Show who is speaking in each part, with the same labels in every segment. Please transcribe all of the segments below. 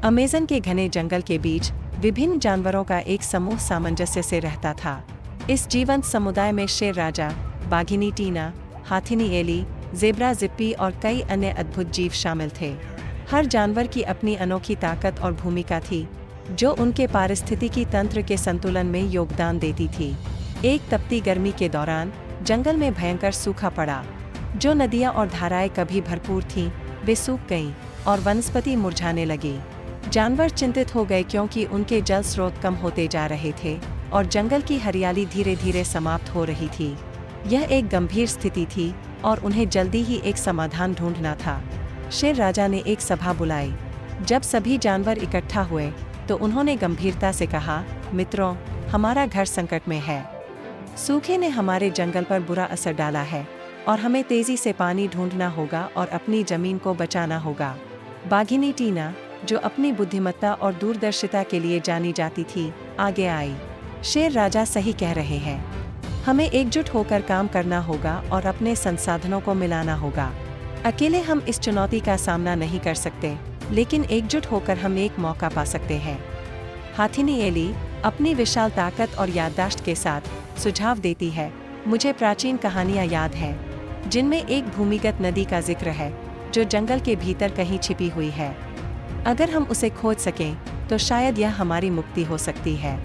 Speaker 1: Amazon के घने जंगल के बीच विभिन्न जानवरों का एक समूह सामंजस्य से रहता था। इस जीवंत समुदाय में शेर राजा, बाघिनी टीना, हाथिनी एली, ज़ेब्रा जिप्पी और कई अन्य अद्भुत जीव शामिल थे। हर जानवर की अपनी अनोखी ताकत और भूमिका थी, जो उनके पारिस्थितिकी तंत्र के संतुलन में योगदान देती थी। एक तपती गर्मी के दौरान जंगल में भयंकर सूखा पड़ा। जो नदियाँ और धाराएं कभी भरपूर थीं, वे सूख गईं और वनस्पति मुरझाने लगी। जानवर चिंतित हो गए क्योंकि उनके जल स्रोत कम होते जा रहे थे और जंगल की हरियाली धीरे धीरे समाप्त हो रही थी। यह एक गंभीर स्थिति थी और उन्हें जल्दी ही एक समाधान ढूंढना था। शेर राजा ने एक सभा बुलाई। जब सभी जानवर इकट्ठा हुए तो उन्होंने गंभीरता से कहा, मित्रों, हमारा घर संकट में है। सूखे ने हमारे जंगल पर बुरा असर डाला है और हमें तेजी से पानी ढूंढना होगा और अपनी जमीन को बचाना होगा। बाघिनी टीना, जो अपनी बुद्धिमत्ता और दूरदर्शिता के लिए जानी जाती थी, आगे आई। शेर राजा सही कह रहे हैं। हमें एकजुट होकर काम करना होगा और अपने संसाधनों को मिलाना होगा। अकेले हम इस चुनौती का सामना नहीं कर सकते, लेकिन एकजुट होकर हम एक मौका पा सकते हैं। हाथिनी एली अपनी विशाल ताकत और याददाश्त के साथ सुझाव देती है, मुझे प्राचीन कहानियां याद हैं, जिनमें एक भूमिगत नदी का जिक्र है जो जंगल के भीतर कहीं छिपी हुई है। अगर हम उसे खोज सकें तो शायद यह हमारी मुक्ति हो सकती है।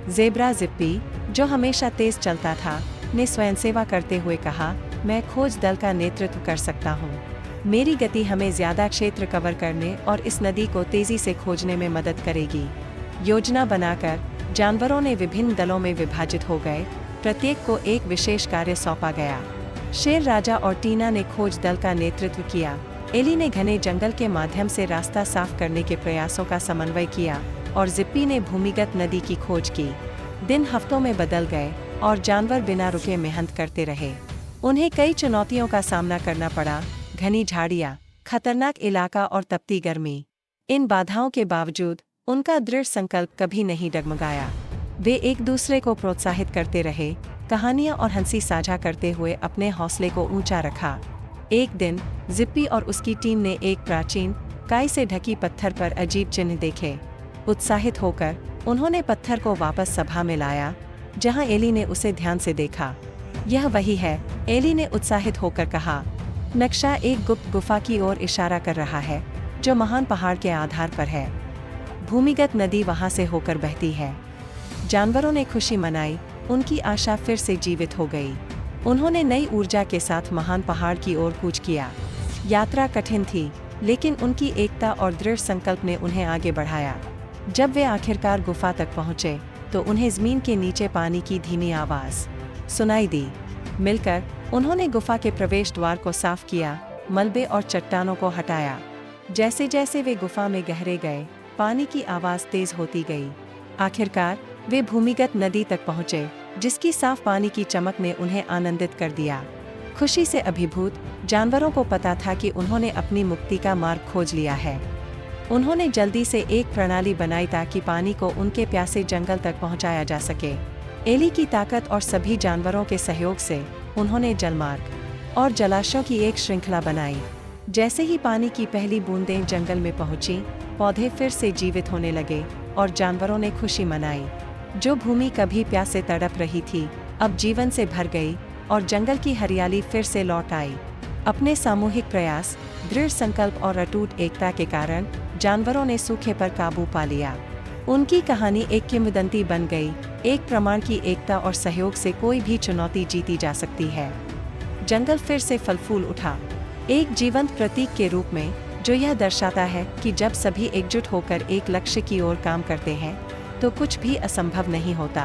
Speaker 1: ज़ेब्रा जिप्पी, जो हमेशा तेज चलता था, ने स्वयंसेवा करते हुए कहा, मैं खोज दल का नेतृत्व कर सकता हूँ। मेरी गति हमें ज्यादा क्षेत्र कवर करने और इस नदी को तेजी से खोजने में मदद करेगी। योजना बनाकर जानवरों ने विभिन्न दलों में विभाजित हो गए। प्रत्येक को एक विशेष कार्य सौंपा गया। शेर राजा और टीना ने खोज दल का नेतृत्व किया। एली ने घने जंगल के माध्यम से रास्ता साफ करने के प्रयासों का समन्वय किया और जिप्पी ने भूमिगत नदी की खोज की। दिन हफ्तों में बदल गए और जानवर बिना रुके मेहनत करते रहे। उन्हें कई चुनौतियों का सामना करना पड़ा, घनी झाड़ियाँ, खतरनाक इलाका और तपती गर्मी। इन बाधाओं के बावजूद उनका दृढ़ संकल्प कभी नहीं डगमगाया। वे एक दूसरे को प्रोत्साहित करते रहे, कहानियाँ और हंसी साझा करते हुए अपने हौसले को ऊंचा रखा। एक दिन जिप्पी और उसकी टीम ने एक प्राचीन, काई से ढकी पत्थर पर अजीब चिन्ह देखे। उत्साहित होकर उन्होंने पत्थर को वापस सभा में लाया, जहां एली ने उसे ध्यान से देखा। यह वही है, एली ने उत्साहित होकर कहा। नक्शा एक गुप्त गुफा की ओर इशारा कर रहा है, जो महान पहाड़ के आधार पर है। भूमिगत नदी वहां से होकर बहती है। जानवरों ने खुशी मनाई, उनकी आशा फिर से जीवित हो गई। उन्होंने नई ऊर्जा के साथ महान पहाड़ की ओर कूच किया। यात्रा कठिन थी, लेकिन उनकी एकता और दृढ़ संकल्प ने उन्हें आगे बढ़ाया। जब वे आखिरकार गुफा तक पहुंचे, तो उन्हें जमीन के नीचे पानी की धीमी आवाज सुनाई दी। मिलकर उन्होंने गुफा के प्रवेश द्वार को साफ किया, मलबे और चट्टानों को हटाया। जैसे जैसे वे गुफा में गहरे गए, पानी की आवाज तेज होती गई। आखिरकार वे भूमिगत नदी तक पहुंचे, जिसकी साफ पानी की चमक ने उन्हें आनंदित कर दिया। खुशी से अभिभूत जानवरों को पता था कि उन्होंने अपनी मुक्ति का मार्ग खोज लिया है। उन्होंने जल्दी से एक प्रणाली बनाई ताकि पानी को उनके प्यासे जंगल तक पहुंचाया जा सके। एली की ताकत और सभी जानवरों के सहयोग से उन्होंने जलमार्ग और जलाशयों की एक श्रृंखला बनाई। जैसे ही पानी की पहली बूंदें जंगल में पहुंची, पौधे फिर से जीवित होने लगे और जानवरों ने खुशी मनाई। जो भूमि कभी प्यास से तड़प रही थी, अब जीवन से भर गई और जंगल की हरियाली फिर से लौट आई। अपने सामूहिक प्रयास, दृढ़ संकल्प और अटूट एकता के कारण जानवरों ने सूखे पर काबू पा लिया। उनकी कहानी एक किंवदंती बन गई, एक प्रमाण की एकता और सहयोग से कोई भी चुनौती जीती जा सकती है। जंगल फिर से फल फूल उठा, एक जीवंत प्रतीक के रूप में, जो यह दर्शाता है कि जब सभी एकजुट होकर एक लक्ष्य की ओर काम करते हैं, तो कुछ भी असंभव नहीं होता।